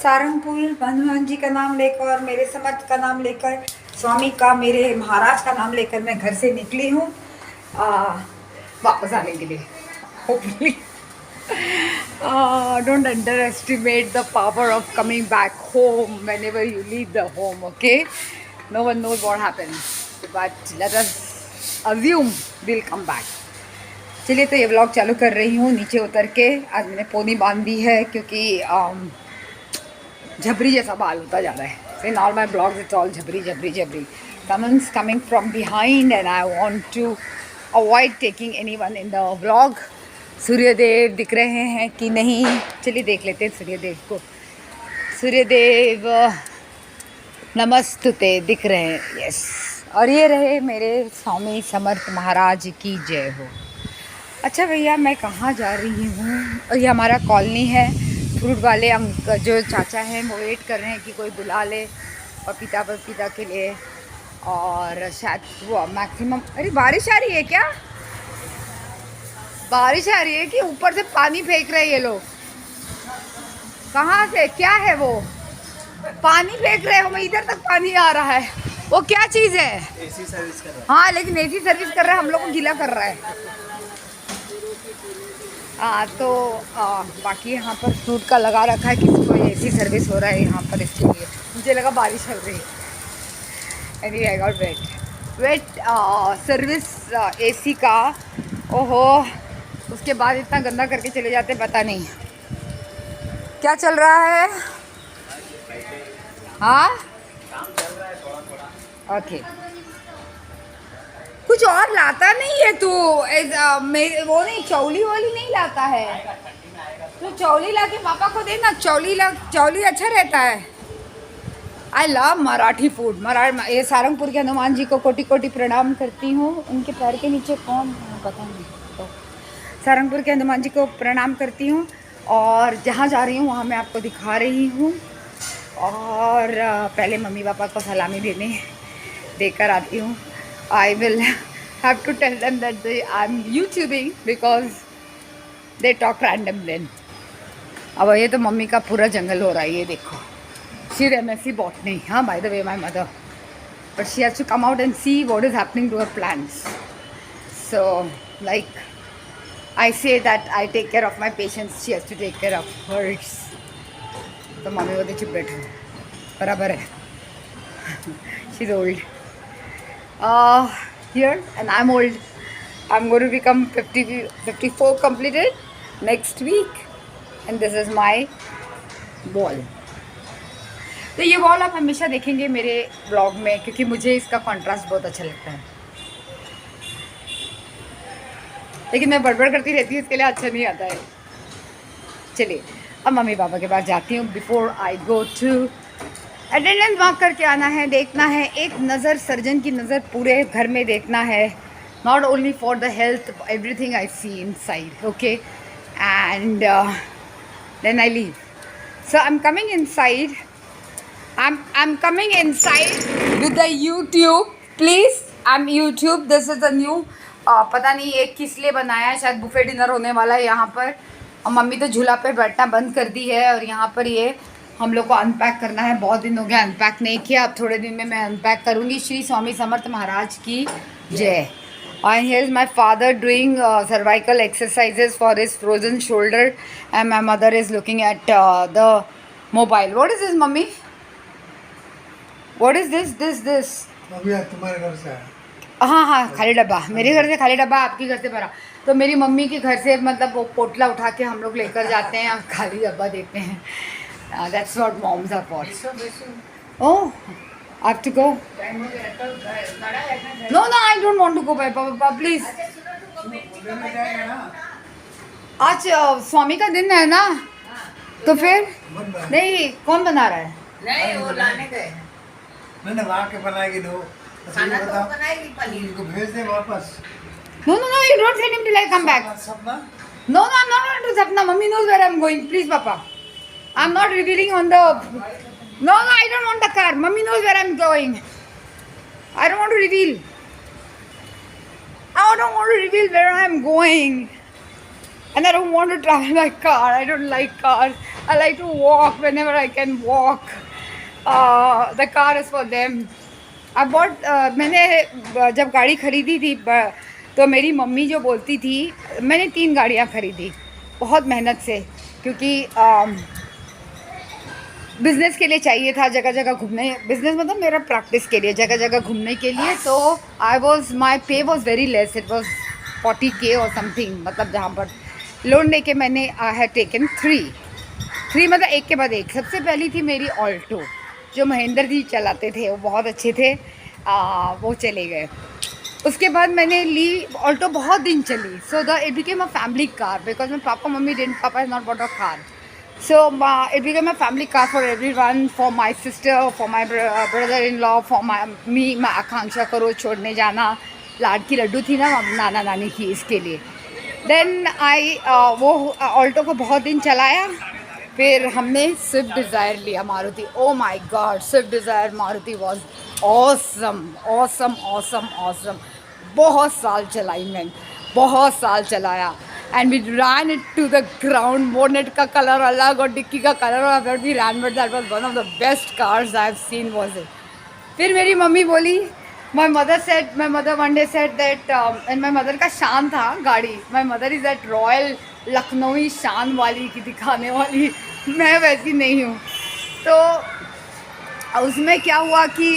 सारंगपुर हनुमान जी का नाम लेकर, मेरे समर्थ का नाम लेकर, स्वामी का, मेरे महाराज का नाम लेकर मैं घर से निकली हूँ वापस आने के लिए। Hopefully don't underestimate the power of coming back home whenever you leave the home, okay? No one knows what happens, but let us assume we'll come back. चलिए, तो ये व्लॉग चालू कर रही हूँ नीचे उतर के। आज मैंने पोनी बांध दी है क्योंकि झबरी जैसा बाल होता जा रहा है। In all my blogs it's all झबरी झबरी झबरी। Someone's coming from behind and I want to avoid taking anyone in the vlog. Suryadev दिख रहे हैं कि नहीं, चलिए देख लेते हैं सूर्यदेव को। सूर्यदेव नमस्तुते दिख रहे हैं, यस। और ये रहे मेरे स्वामी समर्थ महाराज की जय हो। अच्छा भैया, मैं कहाँ जा रही हूँ? और ये हमारा कॉलोनी है। फ्रूट वाले जो चाचा हैं वो वेट कर रहे हैं कि कोई बुला ले पपीता के लिए। और शायद वो मैक्सिमम, अरे बारिश आ रही है क्या? बारिश आ रही है कि ऊपर से पानी फेंक रहे हैं ये लोग? कहाँ से, क्या है वो? पानी फेंक रहे हो, इधर तक पानी आ रहा है। वो क्या चीज़ है? एसी सर्विस कर रहा है। हाँ, लेकिन एसी सर्विस कर रहा है, हम लोग को गीला कर रहा है। बाकी यहाँ पर फ्रूट का लगा रखा है, किसी को एसी सर्विस हो रहा है यहाँ पर, इसके लिए मुझे लगा बारिश हो रही। Anyway I got wet service AC का। ओहो, उसके बाद इतना गंदा करके चले जाते, पता नहीं क्या चल रहा है। हाँ, ओके। कुछ और लाता नहीं है तू? वो नहीं, चौली वोली नहीं लाता है तो चौली ला के पापा को देना। चौली अच्छा रहता है। I love Marathi food. ये सारंगपुर के हनुमान जी को कोटि कोटि प्रणाम करती हूँ। उनके पैर के नीचे कौन है पता नहीं, तो सारंगपुर के हनुमान जी को प्रणाम करती हूँ। और जहाँ जा रही हूँ वहाँ मैं आपको दिखा रही हूँ। और पहले मम्मी पापा को सलामी देकर आती हूँ। I will have to tell them that I'm YouTubing because they talk random then. अब ये तो मम्मी का पूरा जंगल हो रहा है, ये देखो। She's MSc botany. हाँ, by the way, my mother. But she has to come out and see what is happening to her plants. So, like, I say that I take care of my patients, she has to take care of hers. तो mummy बोलती चुप बैठो, बराबर है। She's old. Here, and I'm old. I'm going to become 54 completed next week, and this is my wall. तो ये wall आप हमेशा देखेंगे मेरे ब्लॉग में, क्योंकि मुझे इसका कंट्रास्ट बहुत अच्छा लगता है। लेकिन मैं बड़बड़ करती रहती हूँ, इसके लिए अच्छा नहीं आता है। चलिए, अब मम्मी पापा के पास जाती हूँ। Before I go to attendance mark करके आना है, देखना है, एक नज़र, सर्जन की नज़र पूरे घर में देखना है। Not only for the health, everything I see inside, okay. And then I leave. So I am coming inside, I'm coming inside with the YouTube, please. I'm YouTube. This is the new. पता नहीं ये किस लिए बनाया है, शायद buffet dinner होने वाला है यहाँ पर। और मम्मी तो झूला पे बैठना बंद कर दी है। और यहाँ पर ये हम लोग को अनपैक करना है। बहुत दिन हो गया अनपैक नहीं किया, अब थोड़े दिन में मैं अनपैक करूँगी। श्री स्वामी समर्थ महाराज की जय। And here is my father doing cervical exercises for his frozen shoulder, and my mother is looking at the mobile. What is this, mummy? What is this? तुम्हारे घर से आया। हाँ, खाली डब्बा। मेरे घर से खाली डब्बा, आपके घर से भरा। तो मेरी मम्मी के घर से मतलब वो पोटला उठा के हम लोग लेकर जाते हैं और खाली डब्बा देते हैं। That's what moms are for. Oh, I have to go. No, I don't want to go, Papa, please. आज स्वामी का दिन है ना, तो फिर नहीं, कौन बना रहा है? नहीं, वो लाने गए। मैंने वहाँ के बनाएगी दो। खाना तो बनाएगी, पनीर को भेज दे वापस। No, you don't send him till I come back. सपना? No, I'm not going to Sapna. Mummy knows where I'm going. Please, Papa. I'm not revealing on the... No, I don't want the car. Mummy knows where I'm going. I don't want to reveal. I don't want to reveal where I'm going. and I don't want to travel by car. I don't like cars. I like to walk whenever I can walk. The car is for them. मैंने जब गाड़ी खरीदी थी तो मेरी mummy जो बोलती थी, मैंने 3 गाड़ियाँ खरीदी बहुत मेहनत से, क्योंकि बिज़नेस के लिए चाहिए था, जगह जगह घूमने, बिज़नेस मतलब मेरा प्रैक्टिस के लिए, जगह जगह घूमने के लिए. तो माई पे was very less, it was 40K और समथिंग, मतलब जहाँ पर लोन लेके मैंने आई हैड टेकन 3 मतलब एक के बाद एक. सबसे पहली थी मेरी ऑल्टो, जो महेंद्र जी चलाते थे, वो बहुत अच्छे थे, वो चले गए. उसके बाद मैंने ली ऑल्टो, बहुत दिन चली. So it became a family car because my papa is not bought a car. So it became a family car for everyone, for my sister, for my brother-in-law, for me, my आकांक्षा को रोज छोड़ने जाना. लाड़की लड्डू थी ना नाना नानी की, इसके लिए. Then वो ऑल्टो को बहुत दिन चलाया. फिर हमने स्विफ्ट डिज़ायर लिया, Maruti. Oh my God, Swift Dzire Maruti was awesome awesome awesome awesome. बहुत साल चलाई मैंने, बहुत साल चलाया. And we ran it to the ground. Bonnet का कलर अलग और डिक्की का कलर अलग. We ran, but that was one of the best cars I have seen, was it. फिर मेरी मम्मी बोली, my mother one day said that, and my mother का शान था गाड़ी. My mother is that royal लखनवी शान वाली की दिखाने वाली. मैं वैसी नहीं हूँ. तो उसमें क्या हुआ कि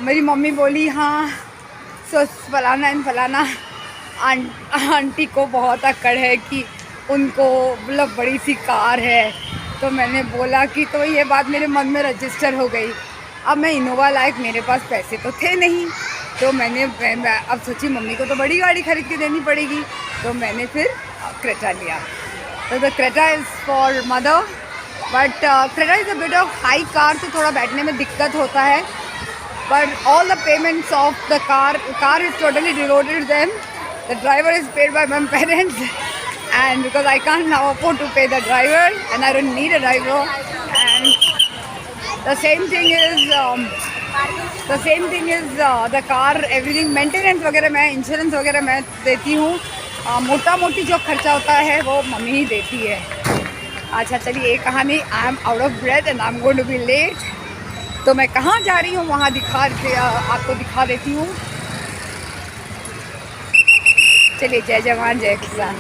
मेरी मम्मी बोली, हाँ सो फलाना एंड फलाना आंटी को बहुत अकड़ है कि उनको मतलब बड़ी सी कार है. तो मैंने बोला कि, तो ये बात मेरे मन में रजिस्टर हो गई. अब मैं इनोवा लायक, मेरे पास पैसे तो थे नहीं. तो मैंने अब सोची मम्मी को तो बड़ी गाड़ी खरीद के देनी पड़ेगी. तो मैंने फिर क्रेटा लिया. तो the Creta is for mother, but Creta is a bit of high car, तो थोड़ा बैठने में दिक्कत होता है. But all the payments of the car is totally devoted them. The driver is paid by my parents, and because I can't now afford to pay the driver, and I don't need a driver, and the same thing is the car, everything, maintenance वगैरह मैं, insurance वगैरह मैं देती हूँ. मोटा मोटी जो खर्चा होता है वो मम्मी ही देती है. अच्छा चलिए, एक कहानी. I am out of breath and I am going to be late. तो मैं कहाँ जा रही हूँ वहाँ आपको दिखा देती हूँ. चलिए, जय जवान जय किसान.